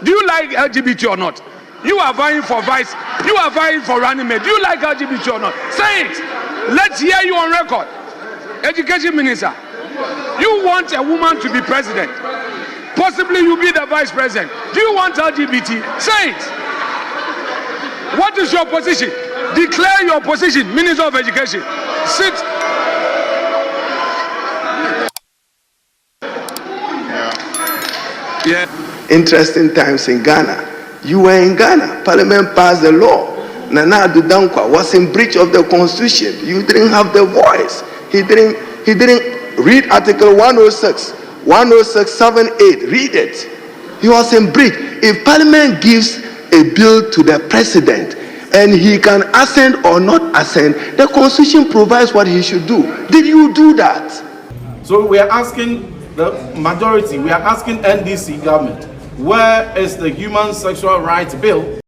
Do you like LGBT or not? You are vying for vice. You are vying for running mate. Do you like LGBT or not? Say it. Let's hear you on record. Education Minister, you want a woman to be president. Possibly you be the vice president. Do you want LGBT? Say it. What is your position? Declare your position, Minister of Education. Sit. Yeah. Interesting times in Ghana. You were in Ghana. Parliament passed the law. Nana Addo Dankwa was in breach of the constitution. You didn't have the voice. He didn't read Article 106.78. Read it. He was in breach. If Parliament gives a bill to the president and he can assent or not assent, the constitution provides what he should do. Did you do that? So we are asking the majority, we are asking NDC government, where is the Human Sexual Rights Bill?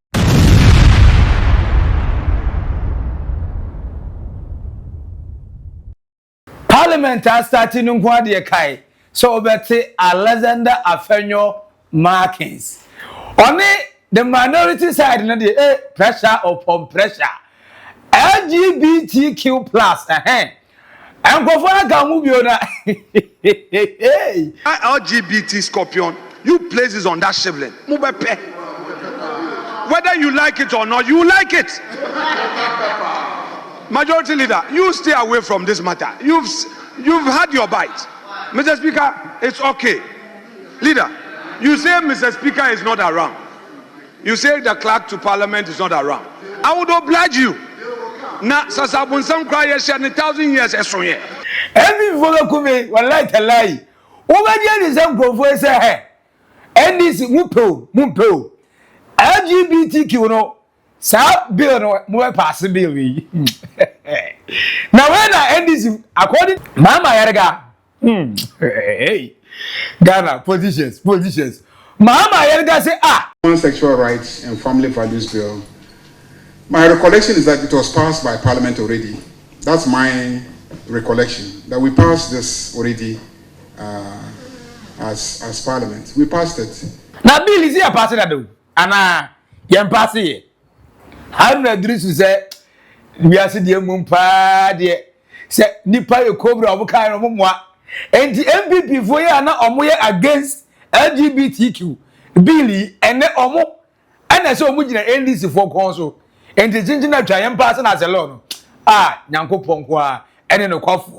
Parliament has started in Kwadiakai, so Betty Alexander Afenyo-Markin. Only the minority side, pressure upon pressure. LGBTQ plus, and go for a gamubiona. LGBT scorpion, you places on that shivling. Whether you like it or not, you like it. Majority leader, you stay away from this matter. You've had your bite. Mr. Speaker, it's okay. Leader, you say Mr. Speaker is not around. You say the clerk to Parliament is not around. I would oblige you. Na sasabun some cry 1,000 years esonye. Every follow come one like a lie. Over there is some professor hey. And this mumpo. LGBTQ no. Sa bill no more pass bill we. Now when I end this according Mahama Ayariga. Hey. Ghana politicians. Mahama Ayariga say Human Sexual Rights and Family Values Bill. My recollection is that it was passed by Parliament already. That's my recollection, that we passed this already as Parliament. We passed it. Now, Bill is here passing that do. And you pass it. Haruna Iddrisu say, we are seeing the mumpa, say, Nipa yo cobra of kind of mumwa. And the MPP for you are not against LGBTQ, Billy, and the Omo. And I saw Mujina NDC for council. And the ginger giant person as alone. Nyanko Ponkwa, and no coffee.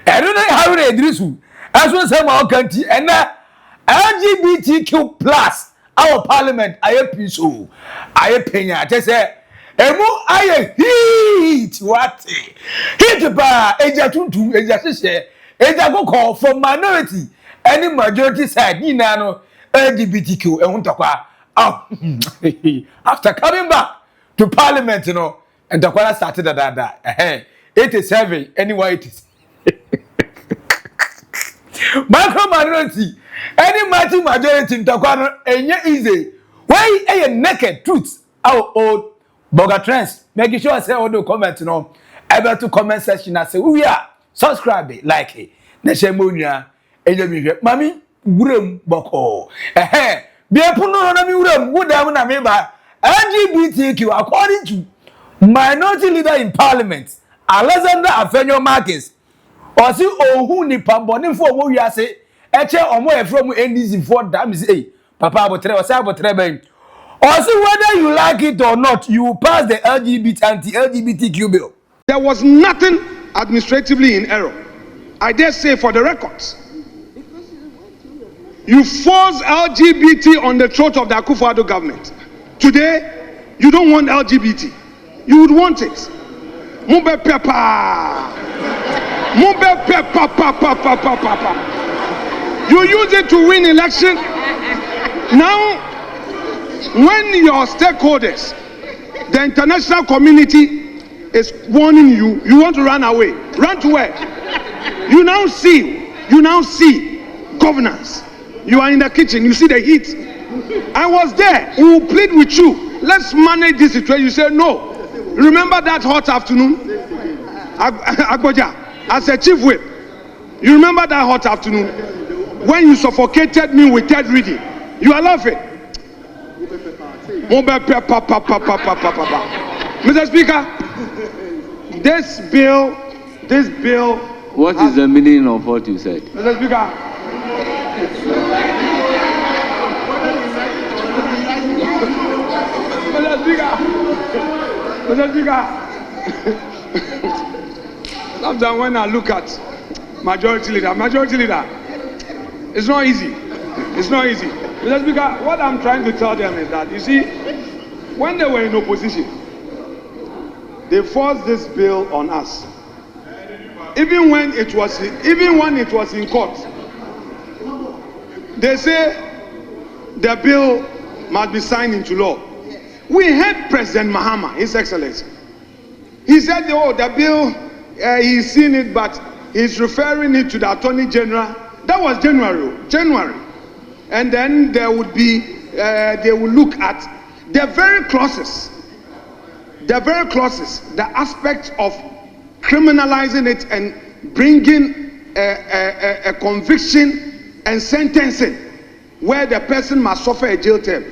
I don't know how they Iddrisu. As well as our country, and LGBTQ plus our Parliament. I appreciate. I penya. Just say, Emo I heat what? Hit ba eja tuntu eja sese eja go call for minority any majority side ni na no LGBTQ ehun tokwa. After coming back to Parliament, you know, and the quarter started that 87 anyway it is. Micro minority, any majority in Taquano, and easy. Why a naked truth? Our old Boga trends. Making sure I say all the comments, you know, able to comment section. I say, we are subscribe, like it. Neshemunia, Mami, Grim Boko. Be a puno on me, would have a member. LGBTQ, according to minority leader in Parliament, Alexander Afenyo-Markin, or see who ni pamboni for what you say, eche omo from NDC for damn is Papa Abotre or Sabotre. Or see whether you like it or not, you pass the anti-LGBTQ bill. There was nothing administratively in error. I dare say for the records. You force LGBT on the throat of the Akufo-Addo government. Today, you don't want LGBT. You would want it. Mumbe pepa. You use it to win election. Now, when your stakeholders, the international community is warning you, you want to run away. Run to where? You now see governance. You are in the kitchen, you see the heat. I was there. We will plead with you. Let's manage this situation. You say no. Remember that hot afternoon? Agboja, as a chief whip. You remember that hot afternoon? When you suffocated me with third reading. You are laughing. Mr. Speaker, this bill. What is the meaning of what you said? Mr. Speaker. Mr. Speaker. Sometimes when I look at majority leader, it's not easy. Mr. Speaker, what I'm trying to tell them is that, you see, when they were in opposition, they forced this bill on us. Even when it was in court, they say the bill must be signed into law. We heard President Mahama, His Excellency. He said, oh, the bill, he's seen it, but he's referring it to the Attorney General. That was January. And then there would be, they will look at the very clauses, the aspect of criminalizing it and bringing a conviction and sentencing where the person must suffer a jail term.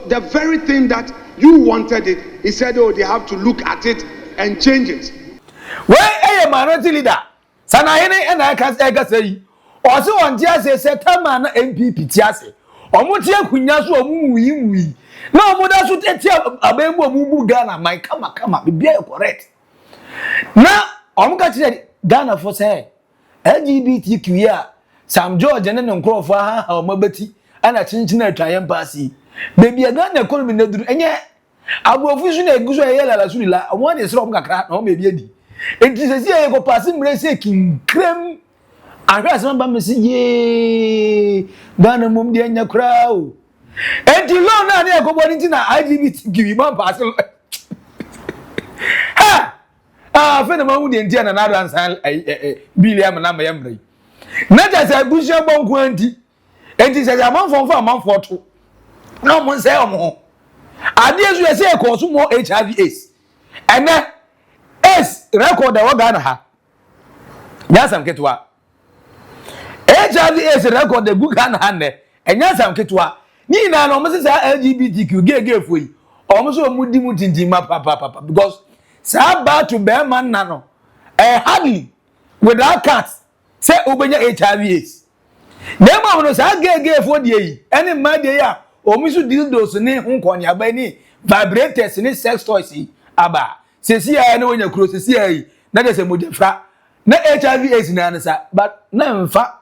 The very thing that you wanted it, he said, oh, they have to look at it and change it. Where a minority leader, Sanahene and I can say, also on Jazz said, Tamana MPP Tiase, or Mutia Kunyasu or Mui. No, Muda should take a Bembo Mubu Ghana, my come, be correct. Now, I'm going to Ghana for say LGBTQ, some George and then Crow for her, or Mobati, and a Chinchina Triumph Passy. Baby, a Ghana call me no do, and yet I will vision a good Sula. One is wrong, a crack, or maybe it is a go passing racing creme. I guess remember say, yea, Ghana mum the enya crowd. And you learn now, they go into IGBTQ, one parcel. Ha! Afenyo-Markin the Indian and other Billian and Ayariga. Not as a bushel bomb quantity. And it is a month for a month for two. No one say more. I dare you say a course more HIV/AIDS. And then S record the Ghana. Yes, I'm Ketwa. HIV/AIDS record the book and and yes, I'm Ketwa. Nina no must say LGBTQ gay for you. Almost a mudi papa because Saba to bear man nano. Hardly without cats say Obenya HIV/AIDS. Nema no say gay for the any my day or misu dildos ne hunkonya bani vibrators ne sex toys aba. Say see I know when you close see na say modifra na HIV/AIDS na answer but na mfa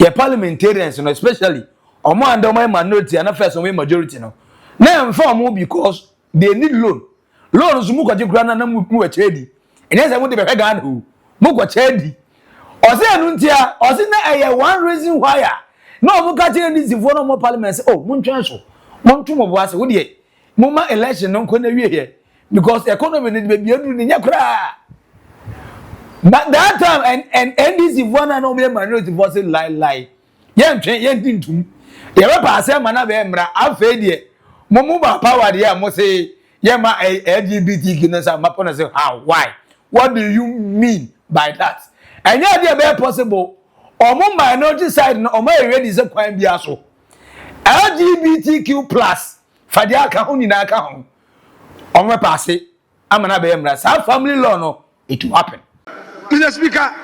your parliamentarians no especially omo and my minority and first on majority no na mfa omo because they need loan mu kwaje kura na mu wa chedi ene say mu de be Ghana hu mu kwa chedi o say anu ntia o say na one reason why no mu ka chedi this for no more parliament say oh mu ntwan so mu nto mo bo ase wo de mu ma election no ko na wie here because economy ne be edu ne nya kura. But that time and NDC for na no be minority for say lie yen twen yen tintum ye be pass am na be mra afa de mu ba power de am say yema LGBTQ na say mapona say how why what do you mean by that and yeah dey be possible omo minority side no omo ready say kwan bia so LGBTQ+ fadi aka ho nyina aka ho omo pass amana be mra sa family law no it will happen. Mr. Speaker,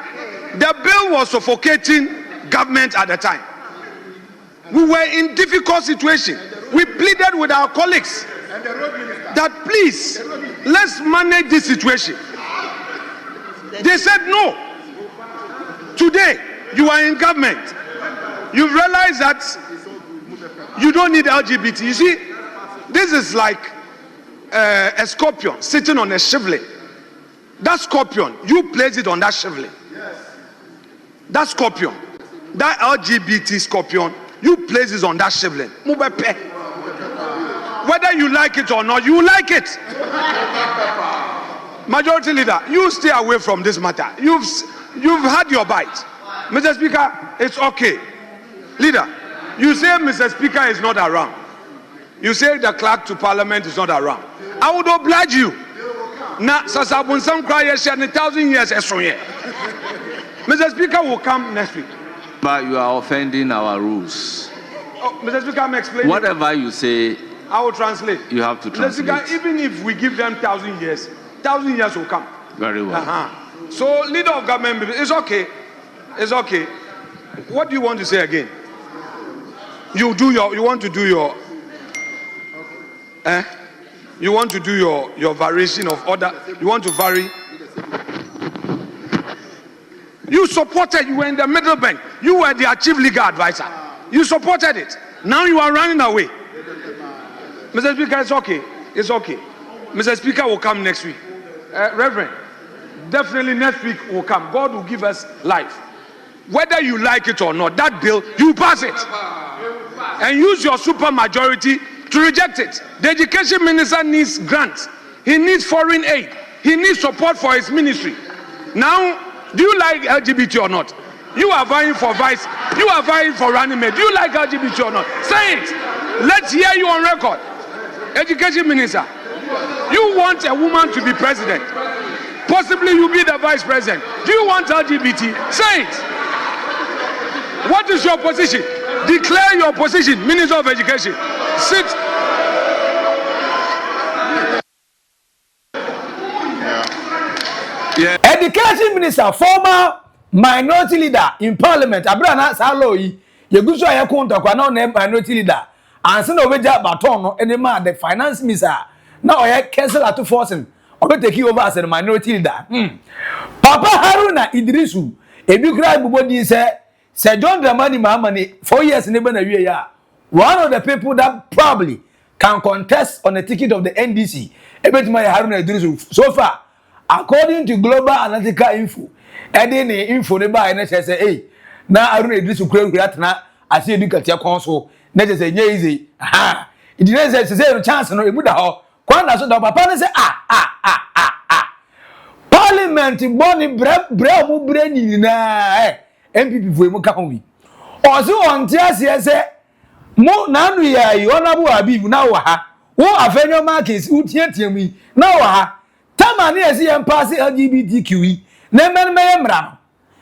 the bill was suffocating government at the time. We were in difficult situation. We pleaded with our colleagues that please, let's manage this situation. They said no. Today, you are in government. You realize that you don't need LGBT. You see, this is like a scorpion sitting on a shivling. That scorpion, you place it on that shivling. That scorpion, that LGBT scorpion, you place it on that shivling. Whether you like it or not, you like it. Majority leader, you stay away from this matter. You've had your bite. Mr. Speaker, it's okay. Leader, you say Mr. Speaker is not around. You say the clerk to parliament is not around. I would oblige you. Na sasabun some cry 1,000 years esonye. Mr. Speaker will come next week. But you are offending our rules. Oh, Mr. Speaker, I'm explaining. Whatever you say I will translate. You have to translate. Even if we give them 1,000 years, 1,000 years will come. Very well. So, leader of government, it's okay. It's okay. What do you want to say again? You want to do your you want to do your variation of order. You want to vary. You supported, you were in the middle bank. You were their chief legal advisor. You supported it. Now you are running away. Mr. Speaker, it's okay. It's okay. Mr. Speaker will come next week. Reverend, definitely next week will come. God will give us life. Whether you like it or not, that bill, you pass it. And use your super majority to reject it. The education minister needs grants. He needs foreign aid. He needs support for his ministry. Now, do you like LGBT or not? You are vying for vice. You are vying for running mate. Do you like LGBT or not? Say it. Let's hear you on record. Education minister, you want a woman to be president. Possibly you be the vice president. Do you want LGBT? Say it. What is your position? Declare your position, Minister of Education. Sit. Yeah. Education Minister, former minority leader in Parliament. Abrana Saloyi, Yegusu Ayakunta kwa na minority leader. Ansa na obeja baton no enema the finance minister. Na oye cancel at forcing. Obe take over as a minority leader. Papa Haruna Iddrisu, edukra bubodi say John Mahama 4 years in the one of the people that probably can contest on the ticket of the NDC. Ebetima Haruna Iddrisu. So far, according to Global Analytical Info, any info ne ba na say hey, na Haruna Iddrisu kura na ase edukatia konso na say easy. It didn't say chance no ebu da ho. Kwanda so da papa ne say Parliament boni bre mu bre ni na MPP for mu ka ho bi. Ozo onti ase say mo na nu ya yi honorable Habib na wa ha. Wo Afenyo-Markin utiatia mu na wa ha. Tama na ese yem pass LGBTQ na men me mra.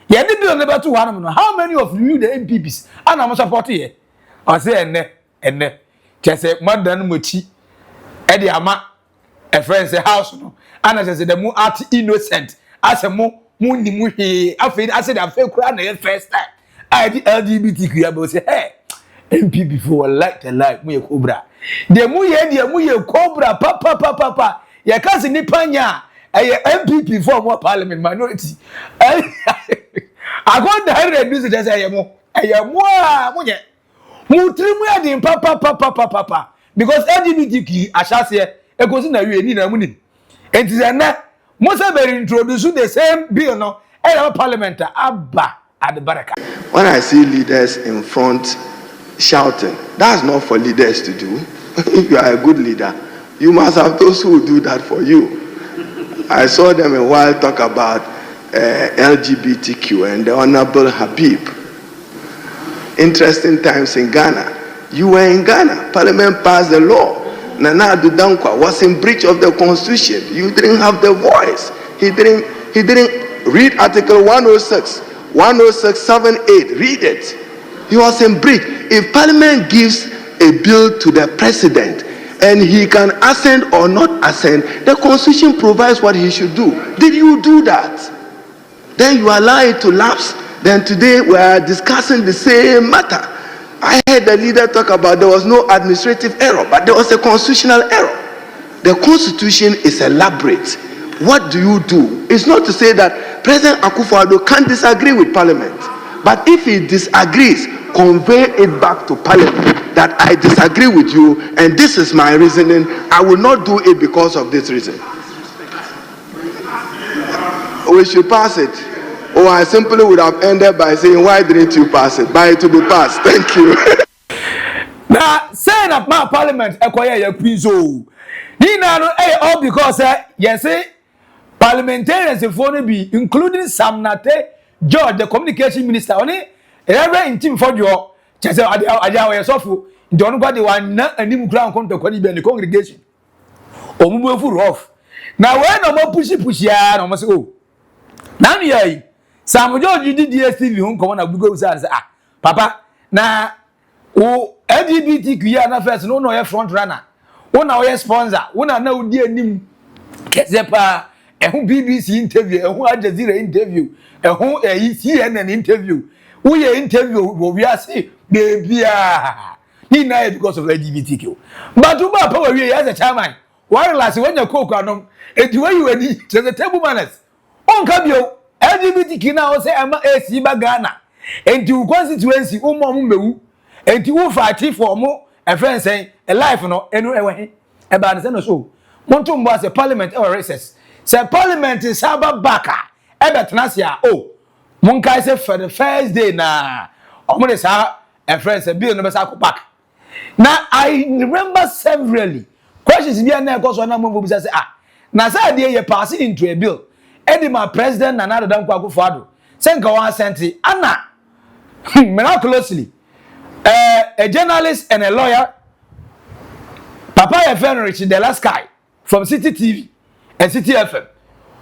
Ye di bill ne beto one no. How many of you the MPPs ana mo support here? I say enne. Chese modern mochi e de ama a friend say house no. Ana say the mu art innocent. Ase mo ni mu he. Afei ase the afei kura na first time. I the LGBTQ about say hey MPP for like the life mu ye cobra. De mu ye cobra papa. Ye kan se nipa nya MPP for more parliament minority. I got the head reduce it as I am. Munye. Mutrimu ya di papa. Because LGBTQ ashase e go na we ni na muni. Enti ze na mo se be introduce the same bill no parliament abba at the baraka. When I see leaders in front shouting, that's not for leaders to do. If you are a good leader, you must have those who will do that for you. I saw them a while talk about LGBTQ and the Honorable Habib. Interesting times in Ghana. You were in Ghana. Parliament passed the law. Nana Addo Dankwa was in breach of the constitution. You didn't have the voice. He didn't read Article 106.78. Read it. He was in breach. If Parliament gives a bill to the president and he can assent or not assent, the constitution provides what he should do. Did you do that? Then you allow it to lapse. Then today we are discussing the same matter. I heard the leader talk about there was no administrative error, but there was a constitutional error. The constitution is elaborate. What do you do? It's not to say that President Akufo-Addo can't disagree with Parliament, but if he disagrees, convey it back to Parliament that I disagree with you and this is my reasoning. I will not do it because of this reason. We should pass it. Or I simply would have ended by saying, why didn't you pass it? By it to be passed. Thank you. Now, saying that my Parliament acquire your quinzo. All because yes, parliamentarians in phone be including Sam Nate George, the communication minister, only Reverend Ntim Fordjour. Just I so don't go the one and him ground come to the congregation. Or move off. Now when no more push ya no must go. Now ye Sam George you did DSTV home come on go say papa na o LGBTQ na first no front runner Una we sponsor, una na udi anim kese pa ehun BBC interview, ehun Al Jazeera interview, ehun CNN interview. We interview we are say baby he na because of LGBTQ. But uba power we as a chairman. Why last when you cook anom e way you ready to the table manners. On kabio LGBTQ na say ama AC ba Ghana. Enti constituency umo mewu. Enti wo fight for mo a friend saying a life no enu ewe e ba na say no so. Monto mbo as parliament or recess. Say parliament is aba baka e betena sia oh. Monkai say for the first day na omo de sa a friend say bill no be sa ko back. Now I remember severally questions bi na cause na mo say na say dey ye pass into a bill. My president and another Dan Kwakufo sent one senti Anna miraculously a journalist and a lawyer Papa Afenyo-Markin the last guy from City TV and City FM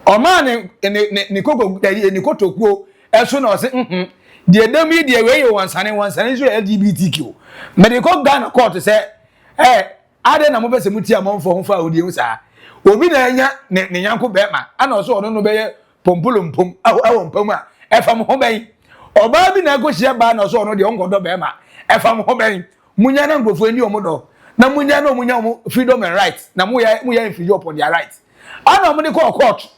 or man Nikoto so no say the demi the way you want one LGBTQ medical Ghana court say ade na mo be se muti amon for ho odi sa obi na anya ne yanko bema ana oso ono no beye pompolompom awo mpam a efam ho ben oba bi na agohia ba na oso ono de ongodo bema efam ho ben munya na ngofo ani omodo na munya na munya freedom and rights na muya infringe upon their rights ana omo de court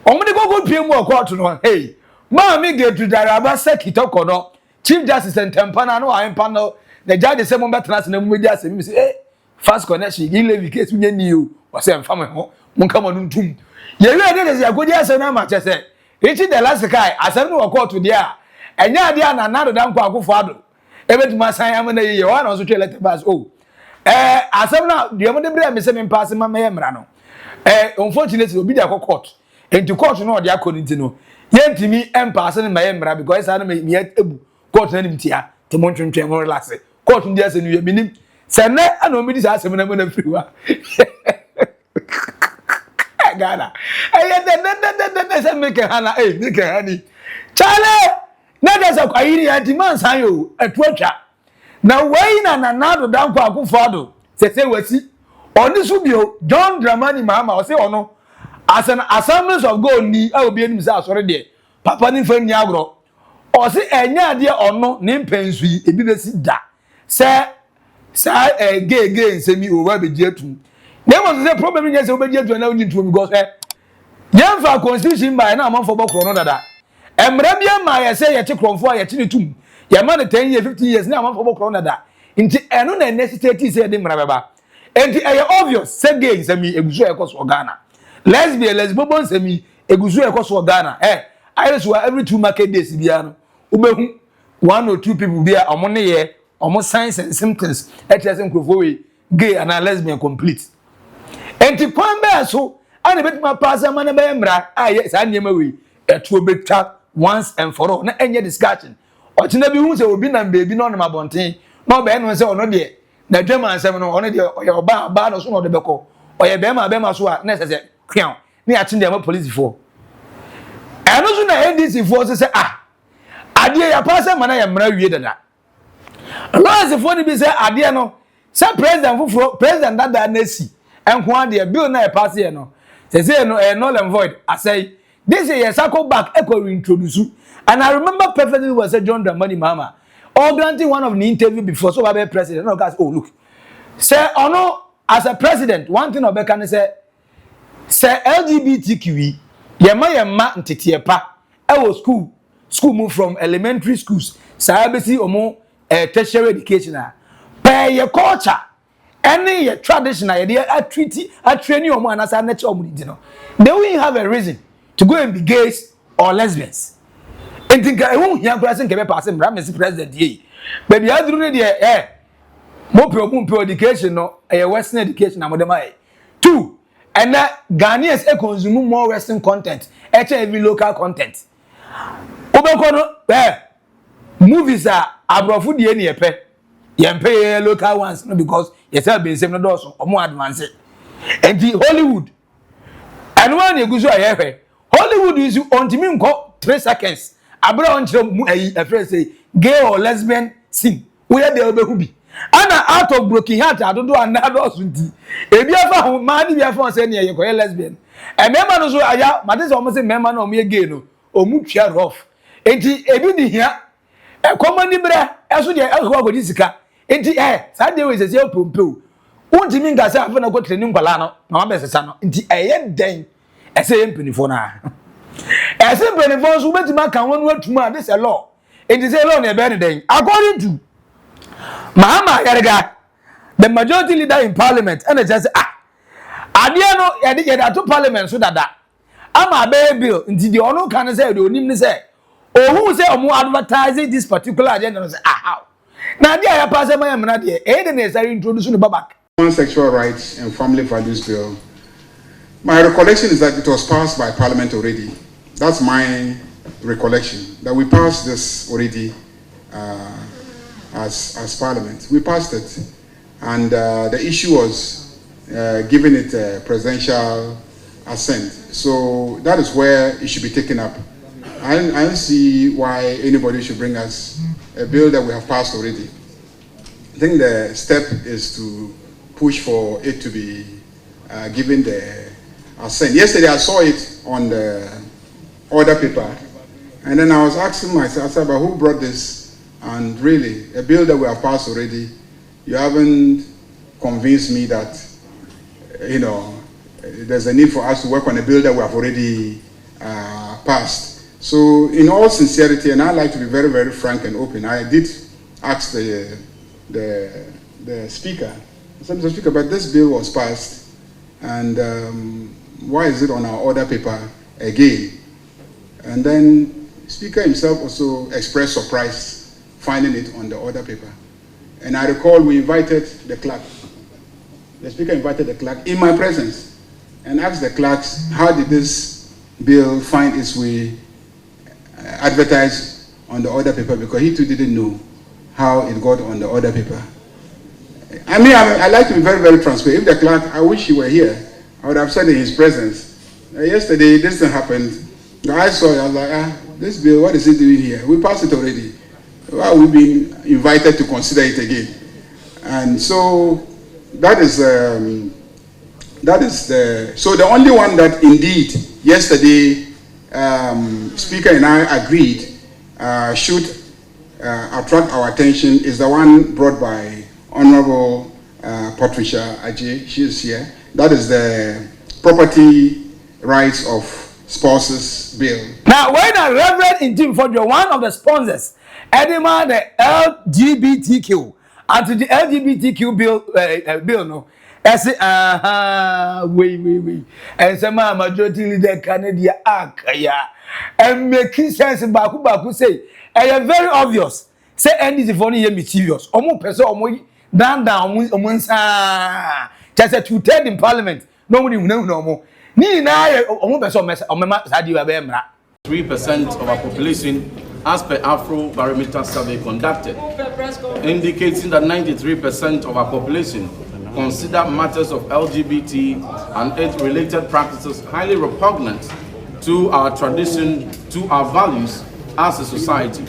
omo de go pie mu court no hey ma mi get to daraba sekitoko no chief justice Ntim Fordjour no ampa no the judge say mo betena na mu media say mi say fast connection in levi case unya niu o say mfa ho mun kama ntum ye we dey say agodi ase na ma chese echi the last guy asem no court there enya ade na nado Dan Kwakufo ado ebetuma san am na ye wa na so twe letter bas oh asem na de mo de bre me se me pass ma me mra no unfortunately obi dey court enti court no de akoni no ye ntimi pass na me mra because na me ebu court na nimtia te mo ntwentwe mo relax court ndi ase no ye minim sene ana omi dis asem na mo na friwa Ghana de se make hana make hani chale na de se kwayiri anti man san yo atuatwa na wei na nado Dan Kwakufo ado se wasi oni so bio John Mahama o se ono as an assemblies of God ni a obi anim se asore de papa ni fa ni agro o se enya de ono ni mpensu yi ebi be si da se sa gay nsemi o wa be jetu dem was the problem is say obeji etu na uni ntu because yem fa constitution by na amon for bokro no dada emre bia ma ye say ye te kromfo ye te ne tum ye ma ne 10 years 15 years na amon for bokro no dada nti eno na necessity say de mra beba enti e obvious say gay nsemi eguzo e koso Ghana lesbian nsemi eguzo e koso Ghana I just every 2 market days bia no ubehu 1 or 2 people bia omo ne ye omo signs and symptoms HSM krofo gay and lesbian complete enti kwamba so ana betima pass am na be mra yes anyema we etu obeta once and for all na enye discussion ochina bi hu se obi na baby no na bonten no be no se ono de na dwema ansem no ono de oye oba no so no de beko oye be ma so a na se kwian na ya chinde ma police for eno so na NDC for se ade ya pass am na ya mra wie dada Lord for ni bi se ade no se president dada na si enko ade bill na e pass here no say no null and void I say this is circle back echo reintroduce and I remember perfectly was John Mahama or granting one of the interview before so be president no guys oh look say ono as a president one thing obeka say LGBTQ yema ntete pa e wo school move from elementary schools say besi omo tertiary education pay your culture any traditional idea a training omo anasa nature omo di no they will have a reason to go and be gays or lesbians and think I won't hear person can be passing Mr. President ye but the other dey more education no a western education amodema 2 and Ghanaians consume more western content every local content obekono movies are abrofu die ne yepe yempe local ones no because yourself been same no doso or more advanced and the Hollywood and one you go so ayefe Hollywood is on to me 3 seconds abra on a friend say gay or lesbian scene where they obehu bi Ana out of broken heart I don't do another sunti. Ebi afa man bi afa say ne ye koye lesbian. E member no so aya, but this almost say member no me gay no. Omu twa rough. Enti ebi ni hia. E komani bra, eso de e ko agodi sika. Enti sa de we say pompeo. Wonti mi nka say afa na ko training kwala no, na wa besesa no. Enti eye den. E say empenifo na. E say empenifo so betima kan wonu atuma this a law. Enti say law na e be ne den. According to Mahama Ayariga, the majority leader in parliament, and it says, Adiano, yada to parliament so that I'm a baby bill. Indeed, the ono can say, the only say, or who say, more advertising this particular agenda. How? Now, the other person, I am not here. Aiden is introducing the babak. Human Sexual Rights and Family Values Bill. My recollection is that it was passed by parliament already. That's my recollection, that we passed this already. As Parliament. We passed it, and the issue was giving it a presidential assent. So that is where it should be taken up. I don't see why anybody should bring us a bill that we have passed already. I think the step is to push for it to be given the assent. Yesterday I saw it on the order paper, and then I was asking myself, but who brought this? And really, a bill that we have passed already, you haven't convinced me that, there's a need for us to work on a bill that we have already passed. So in all sincerity, and I like to be very, very frank and open, I did ask the speaker, I said, Mr. Speaker, but this bill was passed, and why is it on our order paper again? And then the speaker himself also expressed surprise finding it on the order paper. And I recall we invited the clerk. The speaker invited the clerk in my presence and asked the clerks, how did this bill find its way advertised on the order paper? Because he too didn't know how it got on the order paper. I mean, I like to be very, very transparent. If the clerk, I wish he were here, I would have said in his presence, yesterday this thing happened. I saw it, I was like, this bill, what is it doing here? We passed it already. Well, we've been invited to consider it again. And so that is so the only one that indeed yesterday Speaker and I agreed should attract our attention is the one brought by Honorable Patricia Ajay. She is here. That is the Property Rights of Spouses Bill. Now, when a Reverend Ntim Fordjour, one of the sponsors, Edema the LGBTQ, Anti-LGBTQ bill, no. I say, wait. And some majority leader Canada and making sense baku say, I am very obvious. Say, and this is for any materials. Almost person, almost down, just a 2/3 in parliament. Nobody will know more. Ni na almost person, Omema Sadi Wabemra. 3% of our population, as per Afro Barometer survey conducted, indicating that 93% of our population consider matters of LGBT and age-related practices highly repugnant to our tradition, to our values as a society.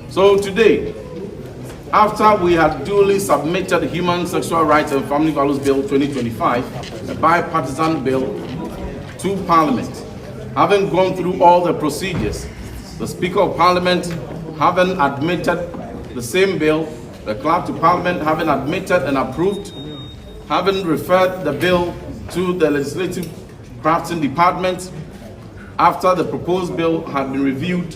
So today, after we had duly submitted the Human Sexual Rights and Family Values Bill 2025, a bipartisan bill, to Parliament, having gone through all the procedures, the Speaker of Parliament having admitted the same bill, the Clerk to Parliament having admitted and approved, having referred the bill to the Legislative Crafting Department, after the proposed bill had been reviewed,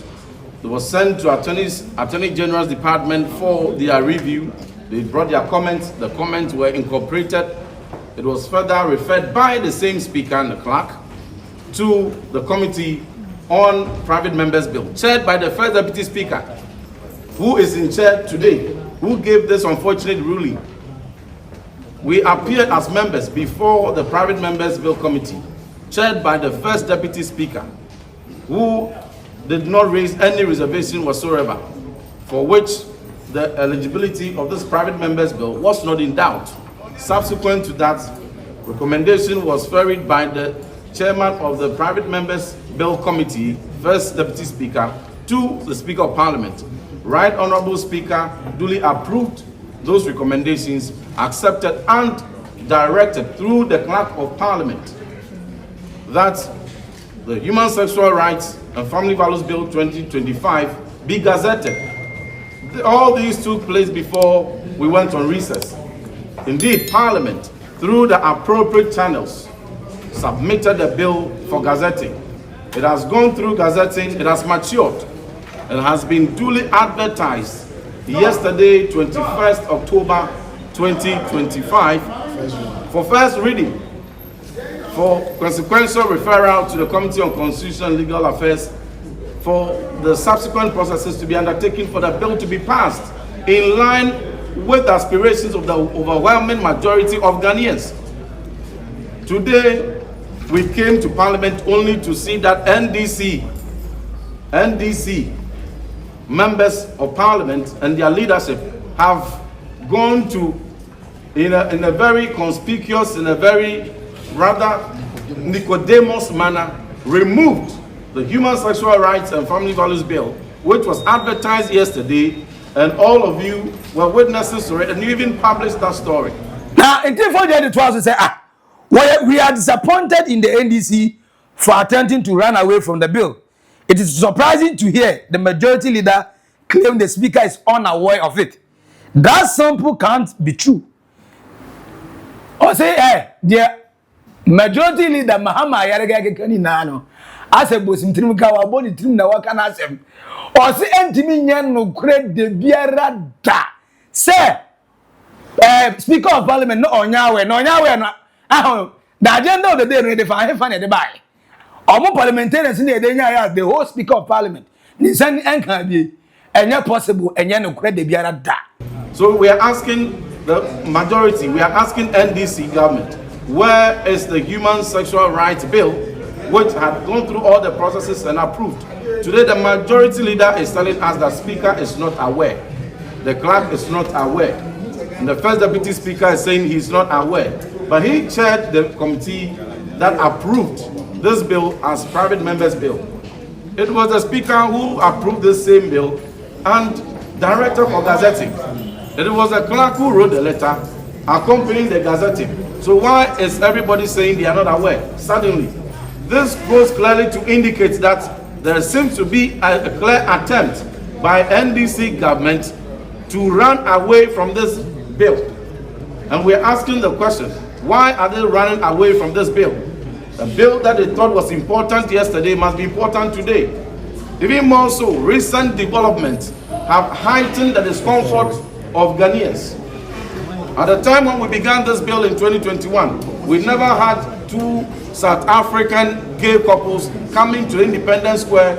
it was sent to Attorney General's Department for their review. They brought their comments, the comments were incorporated. It was further referred by the same Speaker and the Clerk to the Committee on Private Members' Bill, chaired by the First Deputy Speaker, who is in chair today, who gave this unfortunate ruling. We appeared as members before the Private Members' Bill Committee, chaired by the First Deputy Speaker, who did not raise any reservation whatsoever, for which the eligibility of this Private Members' Bill was not in doubt. Subsequent to that, recommendation was ferried by the Chairman of the Private Members' Bill Committee, First Deputy Speaker, to the Speaker of Parliament. Right Honorable Speaker duly approved those recommendations accepted and directed through the Clerk of Parliament that the Human Sexual Rights and Family Values Bill 2025 be gazetted. All these took place before we went on recess. Indeed, Parliament, through the appropriate channels, submitted the bill for gazetting. It has gone through gazetting, it has matured, and has been duly advertised yesterday, 21st October 2025, for first reading, for consequential referral to the Committee on Constitutional and Legal Affairs, for the subsequent processes to be undertaken for the bill to be passed in line with the aspirations of the overwhelming majority of Ghanaians. Today, we came to Parliament only to see that NDC members of Parliament and their leadership have gone to, in a very conspicuous, in a very rather Nicodemus manner, removed the Human Sexual Rights and Family Values Bill, which was advertised yesterday, and all of you were witnesses to it, and you even published that story. Now, Ntim Fordjour say, we are disappointed in the NDC for attempting to run away from the bill. It is surprising to hear the majority leader claim the speaker is unaware of it. That sample can't be true. Or say, the majority leader Mahama Ayariga kani nano. Ase bosim trimka wa boni trim na waka na asem. Or say entimi nyen no kred de biara da. Say Speaker of Parliament no onyawe no. The agenda of the day ready for him the buy. Omo parliamentarians in the whole Speaker of Parliament. Nisan enka bi enye possible enye no kred de biara da. So we are asking the majority, we are asking NDC government, where is the Human Sexual Rights Bill, which had gone through all the processes and approved? Today, the majority leader is telling us that Speaker is not aware. The clerk is not aware. And the first deputy speaker is saying he's not aware. But he chaired the committee that approved this bill as private members' bill. It was the speaker who approved this same bill and directed for gazetting. It was the clerk who wrote the letter accompanying the gazetting. So why is everybody saying they are not aware? Suddenly, this goes clearly to indicate that there seems to be a clear attempt by NDC government to run away from this bill. And we're asking the question, why are they running away from this bill? A bill that they thought was important yesterday must be important today. Even more so, recent developments have heightened the discomfort of Ghanaians. At the time when we began this bill in 2021, we never had two South African gay couples coming to Independence Square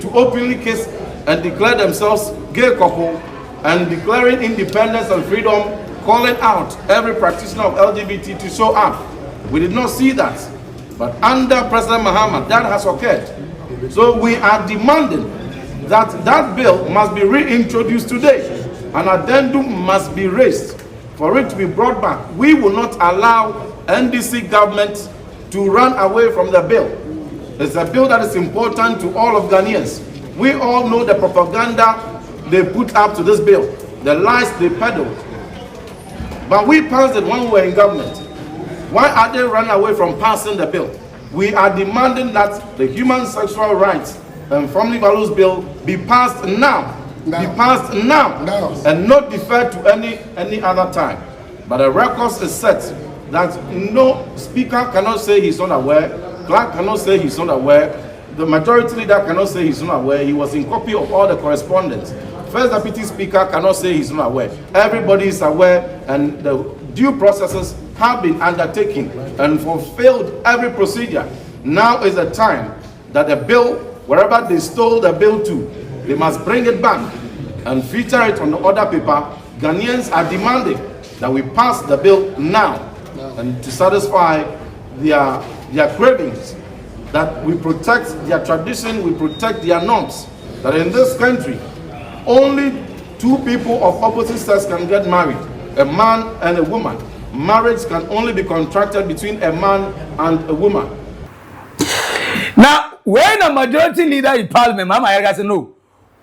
to openly kiss and declare themselves gay couple and declaring independence and freedom, calling out every practitioner of LGBT to show up. We did not see that. But under President Mahama, that has occurred. So we are demanding that that bill must be reintroduced today. An addendum must be raised for it to be brought back. We will not allow NDC government to run away from the bill. It's a bill that is important to all of Ghanaians. We all know the propaganda they put up to this bill, the lies they peddled. But we passed it when we were in government. Why are they running away from passing the bill? We are demanding that the Human Sexual Rights and Family Values Bill be passed now. Be passed now. And not deferred to any other time. But the record is set that no speaker cannot say he's not aware, clerk cannot say he's not aware, the majority leader cannot say he's not aware. He was in copy of all the correspondence. First deputy speaker cannot say he's not aware. Everybody is aware, and the due processes have been undertaken and fulfilled every procedure. Now is the time that the bill, wherever they stole the bill to, they must bring it back and feature it on the order paper. Ghanaians are demanding that we pass the bill now and to satisfy their cravings, that we protect their tradition, we protect their norms, that in this country, only two people of opposite sex can get married, a man and a woman. Marriage can only be contracted between a man and a woman. Now, when a majority leader in Parliament, Mahama Ayariga said no,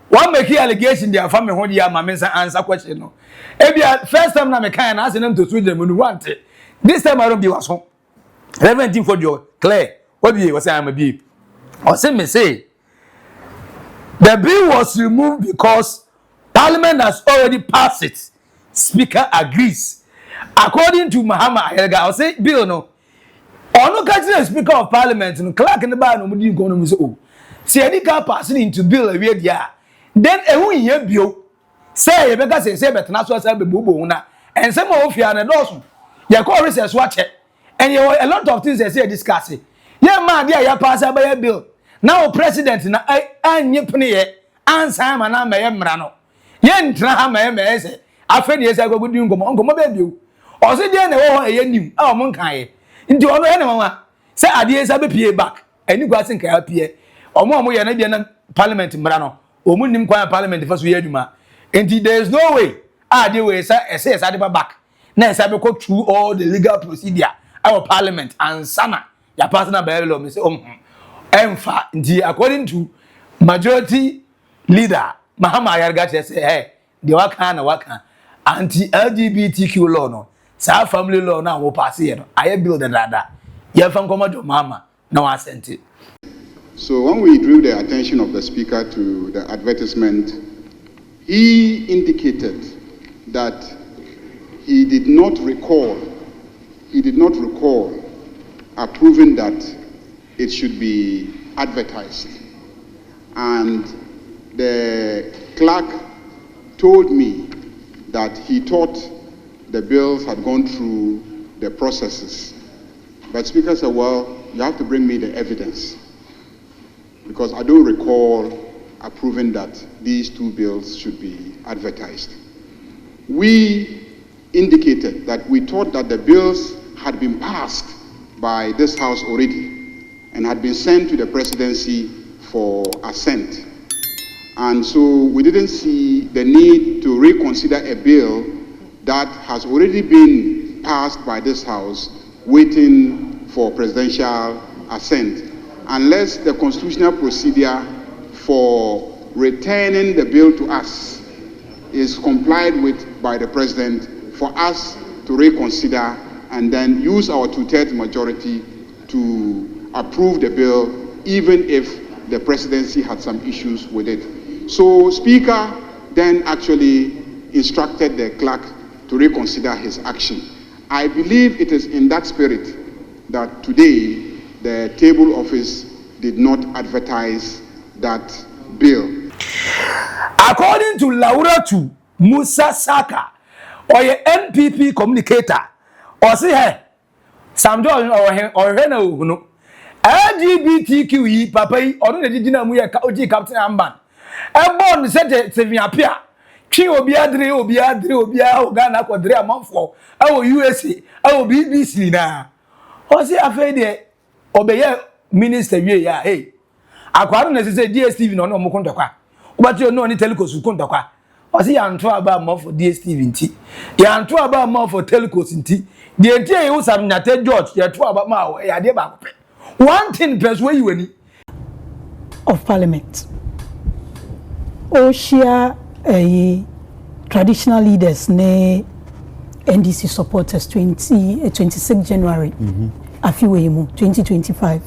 one make allegation their family hold ya ma answer question no ebia first time na me kan na ask them to sue them no want this time I don't be was ho Reverend Ntim Fordjour clear what be was am be or say the bill was removed because Parliament has already passed it. Speaker agrees. According to Mahama Ayariga, I'll say bill no. Ono catching Speaker of Parliament no clerk in the bar no mudi go no so. See any car passing into bill a weird ya. Then ehu here bio. Say you better say better so say be bobo na. And some of you na dosun. You call research watch it. And you a lot of things they say discuss it. Yeah man there ya pass by bill. Now president na anye pene ye ansa ma na me mra no. Ye ntra ha me say Afenyo say go gudi ngomo be bio. O se dey na wo eye nim a mo nkan ye. Nti ono ye na mama say ade say be pie back. Ani gwa sin ka pie. Omo ye na bia na parliament mra no. Omo nim kwa parliament fa so ye aduma. Nti there is no way ade we say ade back. Na say be go through all the legal procedure our parliament and sana ya partner by law me say emfa nti according to majority leader Mahama Ayariga say hey the waka anti-LGBTQ law no sa family law na wo pass here no I build the dada ya fan John Mahama na wa sent it. So when we drew the attention of the speaker to the advertisement, he indicated that he did not recall approving that it should be advertised. And the clerk told me that he thought the bills had gone through the processes. But Speaker said, well, you have to bring me the evidence, because I don't recall approving that these two bills should be advertised. We indicated that we thought that the bills had been passed by this House already and had been sent to the presidency for assent. And so we didn't see the need to reconsider a bill that has already been passed by this House, waiting for presidential assent, unless the constitutional procedure for returning the bill to us is complied with by the president, for us to reconsider and then use our 2/3 majority to approve the bill, even if the presidency had some issues with it. So Speaker then actually instructed the clerk to reconsider his action. I believe it is in that spirit that today the table office did not advertise that bill. According to Laura to Musa Saka, or your NPP communicator, or see her, Sam John or Rena Uno, LGBTQ, Papa, or the dinner we are Captain Amban. And born said to me appear. She will be Adria, Ghana, Quadria month for our USA, our BBC now. Or see Afenyo obey minister, yeah, hey. According to say DSTV no Mokontakwa, but you know any telecos Kontakwa. Or see Anto about more for DSTV in tea. Ya Anto about more for telecos in tea. The entire you have not George, you are 2 about my idea about one thing persuade you any of Parliament. Oshia traditional leaders ne NDC supporters 26 January afiwemu 2025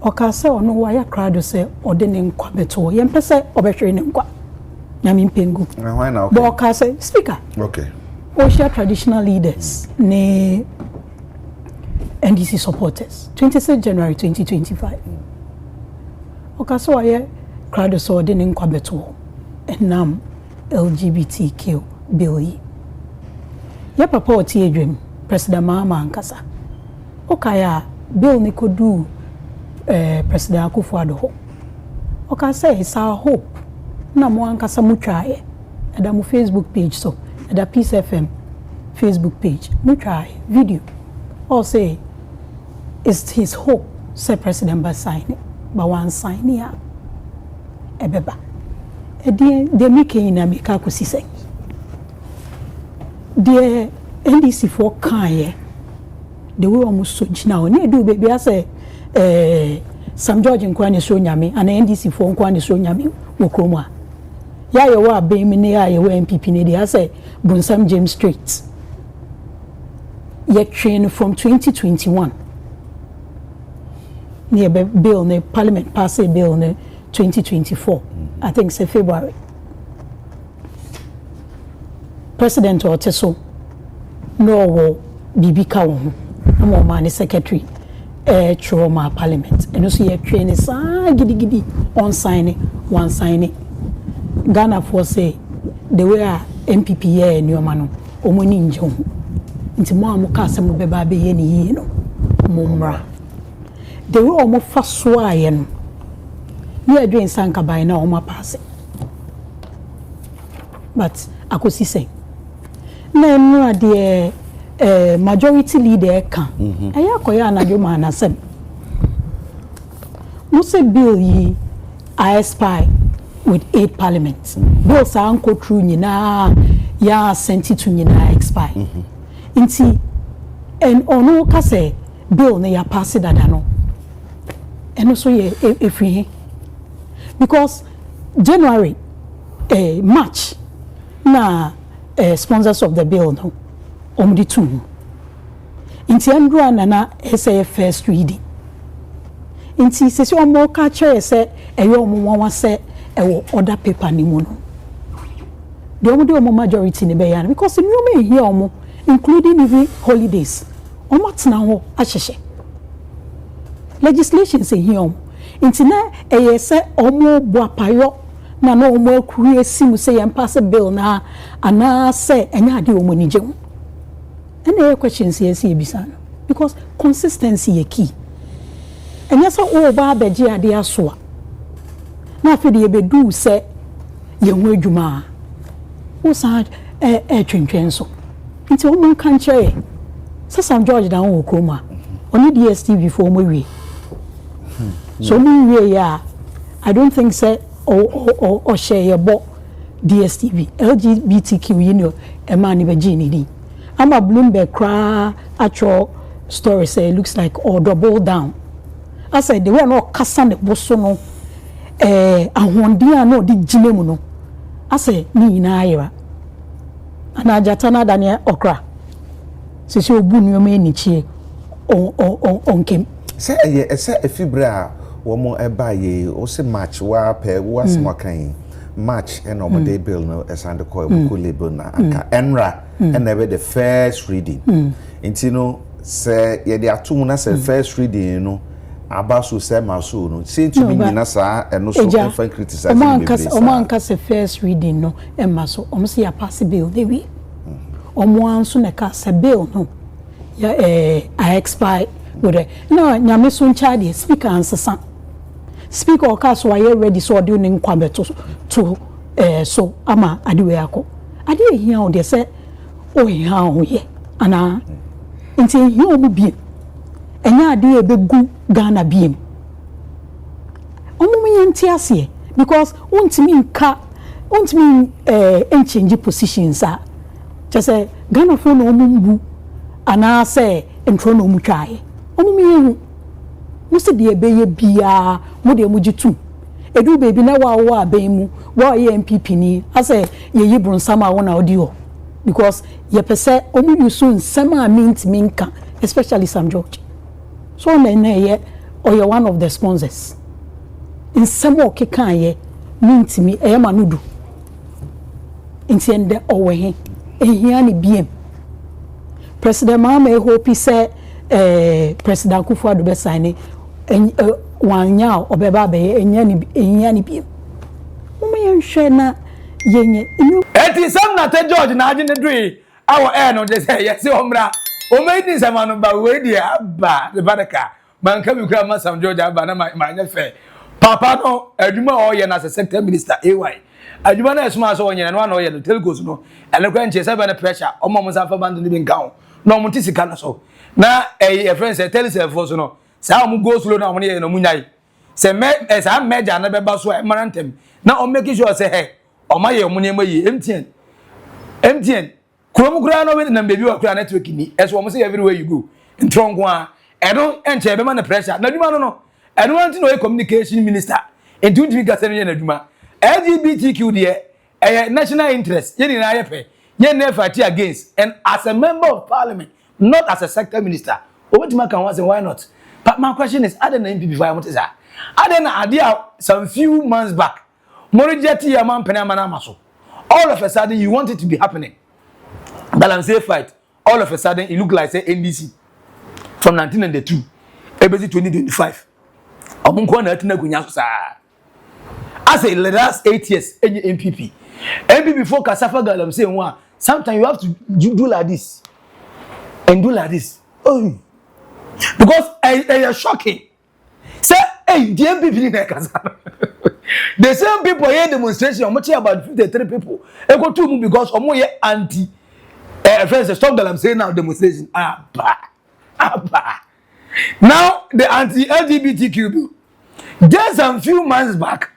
okase ono waya crowd say odene nkwa beto yempese obehwe ne nkwa nyame mpengu bo okase speaker okay Oshia traditional leaders ne NDC supporters 26 January 2025 okase waya crowd say odene nkwa beto enam LGBTQ Billian. Ya papa oti edwem President Mahama ankasa. Okaya bill ni kodu President Akufo-Addo ho. Oka say it's our hope. Na mo ankasa mutwae. Eda mo Facebook page so. Eda Peace FM Facebook page. Mutwae video. Or say it's his hope say President ba sign it. Ba wan sign ya. Ebeba. De making na make up say the NDC for kan the way almost so now na do baby say Sam George nkwa ne so nyame and NDC for nkwa ne so nyame wo kroma ya ye wa be mi ne ya ye wa MPP ne dia say Bunsam James Street ye train from 2021 near bill ne parliament pass a bill ne 2024 I think say February President Oteso no wo bibi ka wo no man secretary trauma parliament and also ye train is gidi on signing one signing Ghana for say the way MPP here in your mano omoni nje nti mo amuka asem beba be ye ni yi no momra the way omo fa so aye no ni adwen sanka ban na omo pass but akosi say na enu ade majority leader kan aya koya na dwuma na sem mo say bill yi I spy with 8 parliaments bills are uncle true nyina ya sent it to nyina expire nti en ono ka say bill na ya pass dada no eno so ye efri because January March na sponsors of the bill no omdi two nti andro na say first reading nti se omo ka chere say eyo omo wan say ewo order paper ni mu no the omo majority ni be yan because you may hear omo including even holidays omo tena ho ahyehye legislation say here omo nti na say omo boapayo na no omo akuri asimu say yan pass bill na ana say enya ade omo ni je ho and questions yes ebisa no because consistency is key and yes o ba beji ade aso na afede ye bedu se ye ho adwuma o sa twentwen so nti o mon kan che Sam George dan wo kroma oni DSTV for mo wi so mo wi ya I don't think say o share your bo DSTV LGBTQ union e ma ni beji ni di ama Bloomberg cry actual story say it looks like or double down I said they were not kasa ne boso no ahondia no di jinemu no I say ni na ayira ana jatana Daniel okra sisi obu ni o me ni chie onkem say efibra wo mo eba ye o se match wa pe wo asmakan match and omode bill no esande ko label na aka enra and never the first reading nti no say ye dey atum na say first reading no abaso say maso no say to me nyina sa eno so fan criticize o man ka say first reading no emaso o say ya pass bill dey we o mo anso na ka say bill no ya I expire with it no nyame so ncha dey speaker ansesa speaker o ka so aye ready so odi ne nkwabeto to so ama adiwe akọ ade hia o de say o hia o ye ana nti hia o mu biem enya ade e begu Ghana biem omumu yenti ase because untimi change positions a just say Ghana for no omumbu ana say entro no mu twae omumu yehu musi de ebeye bia mu de mu jitu edu baby na wa aban mu wa ye MPP ni ase ye yibru nsama wona audio because ye pese omu yusu nsama minka especially Sam George so na ye or you one of the sponsors in some o kekan ye mintimi e ma nudu nti ende owe he ehia ni biem President Mahama hope say President Kufuor be sign wanya obeba be ehia ni biem mo yen hwe na yenye eti Sam na te George na age ne dui awo no de say yes omra o meidi Sam no ba we dia aba de baraka man ka bi kura ma Sam George aba na ma nya fe papa no adwuma o ye na secretary minister AY adwuma na esuma so onye na o ye no telcos no ele kwa nche se ba na pressure o mo sa fa band ni bi nka ho na o mo ti sika na so na e friend say telcos for so no sa o mo go slow na o mo ye no munyai se me sa meja na be ba so e marantem na o make sure say he o ma ye o mo ne ma yi MTN kurom kura no we na bebi wa kura network ni eso o mo say everywhere you go ntronko a eno enche be ma na pressure na adwuma no eno anti no communication minister entu ntimi gase no na adwuma LGBTQ de national interest. You never fight against. And as a member of parliament, not as a sector minister, what you can say, why not? But my question is, I don't know MPP why I want to say. I don't know idea some few months back. Morijeti Yaman Penamana Maso. All of a sudden, you want it to be happening. Balance fight. All of a sudden, it look like say NDC from 1992, Ebezi 2025. I say the last 8 years, any MPP before Kasafa Galam saying one. Sometimes you have to do like this and do like this. Oh, because they are shocking. Say, hey, the MPP in Kasafa. The same people here demonstration. I'm talking about 53 people. They go to move because I'm more anti. First, stop that I'm saying now demonstration. Now the anti-LGBTQ bill. Just a few months back,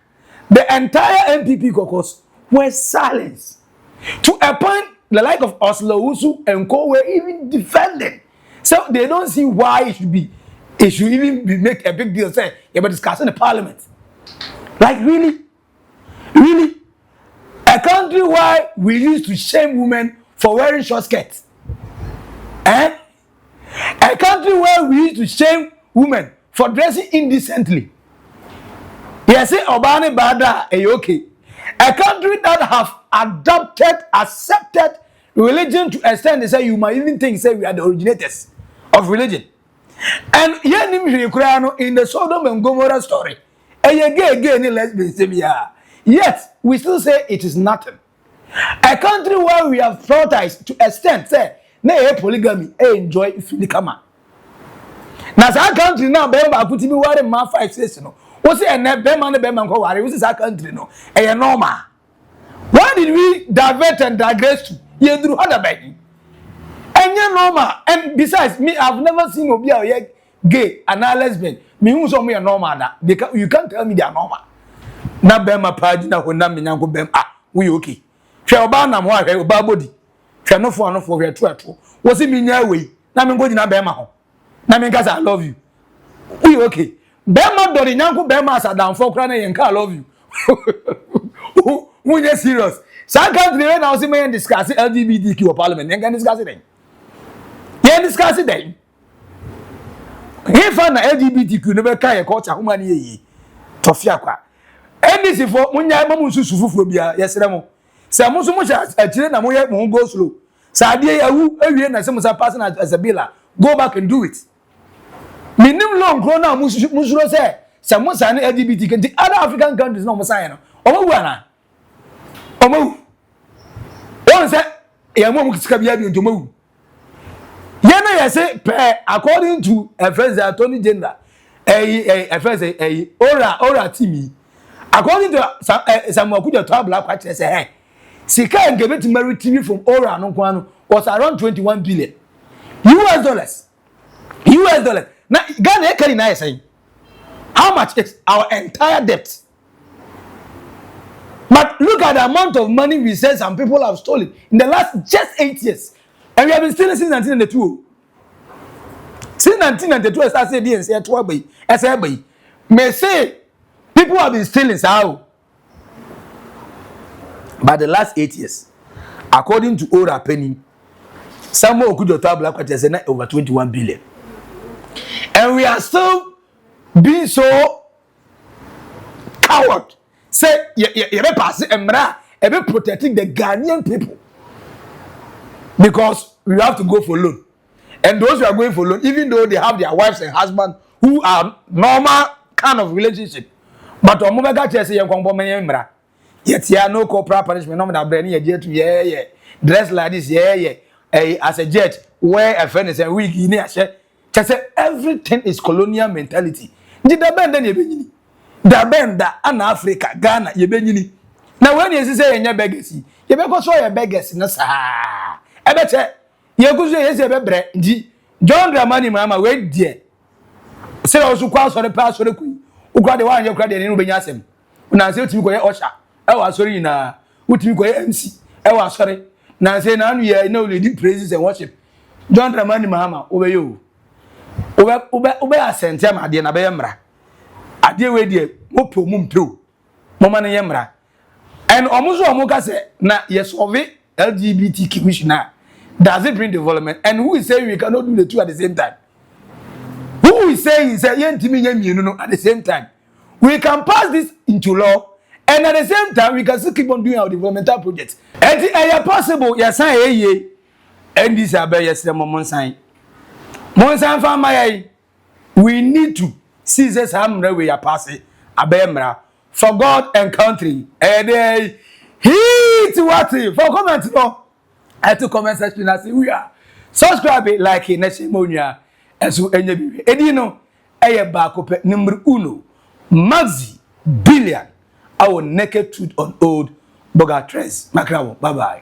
the entire MPP caucus were silenced to a point the like of Oslo Usu and Co were even defending. So they don't see why it should even be make a big deal. Say, yeah, but discussing the parliament. Like really, a country where we used to shame women for wearing short skirts, a country where we used to shame women for dressing indecently. Yes, Obani Bada, okay. A country that have accepted religion to extend, they say you might even think say we are the originators of religion. And yet in the Sodom and Gomorrah story, yet we still say it is nothing. A country where we have prioritized to extend, say, no polygamy, enjoy filikama. Now, our country now, Bemba put me wearing my 5 6, no. What's it? And Bemman go worry. What's our country, no? A normal. Why did we divert and digress to? You do other baby. And you're normal. And besides, me, I've never seen Obia yet gay and a lesbian. Me who's on me a normal that because you can't tell me they are normal. Na Bemma Pagina who nam me yango Bem. We okay. Shabana more body. Shall for your 2. What's it mean your way? Na me go in a Bemma. Na me guys I love you. We okay. Bema Dori Nyanko Bema sat down for crying and I love you. When you're serious. So I can't now see me discussing LGBTQ or parliament. You can discuss it then. You can discuss it then. If I'm LGBTQ, never carry a culture, who money Tofiakwa. And this is for Munya Mamusu Sufubia, yes, Ramo. Samusu as a children, and we go slow. Sadia, who every some person as a billa, go back and do it. Minim long grown up Musuro say, someone sign LGBT can the other African countries no sign. Omo one say, Yamon Scabia to move. Yana say, according to a first attorney general, a first a ora Timmy, according to some Wakuja Tabla, I say, hey, Sika and gave it to Mary TV from Ora no was around 21 billion US dollars. Now, Ghana can I say how much is our entire debt? But look at the amount of money we say some people have stolen in the last just 8 years. And we have been stealing since 1992. Since 1992, as I said, may say people have been stealing how? But the last 8 years, according to Ora Penny, some more could have black over 21 billion. And we are still being so coward. Say, you pass and be protecting the Ghanaian people. Because we have to go for loan. And those who are going for loan, even though they have their wives and husbands who are normal kind of relationship. But Omega say you come emra. Yet here no corporal punishment, no that brain jet yeah. Dress like this, yeah. As a jet, wear a furnace and wig in here. Just say everything is colonial mentality. Did the bend then you the bend that an Africa, Ghana, you be now when you say in your beggars, you better show your beggars in a sa. I bet you could say bread. John Mahama Mama wait dear. Say also cross for the pass for the queen. Who got the one you cried in Ubanyasem. When I say to you, Osha, I was sorry na. What you go MC? I was sorry. Now say now you know leading praises and worship. John Mahama over you. Ube asente ma de na be yemra ade we de mo po mum pro mo ma ne yemra And almost say na yes of it LGBTQ issue now. Does it bring development? And who is saying we cannot do the two at the same time? Who is saying at the same time? We can pass this into law, and at the same time we can still keep on doing our developmental projects. And it possible, yes, and this is yes, the Monsan. Monsan family, we need to seize this hammer we are passing a for God and country. And heat what for comment no. I to comment section and say we are subscribe like in Neshimonia and so any edino a back up number 1 Maxi Billian our naked truth on Oldboga Tres. Bye bye.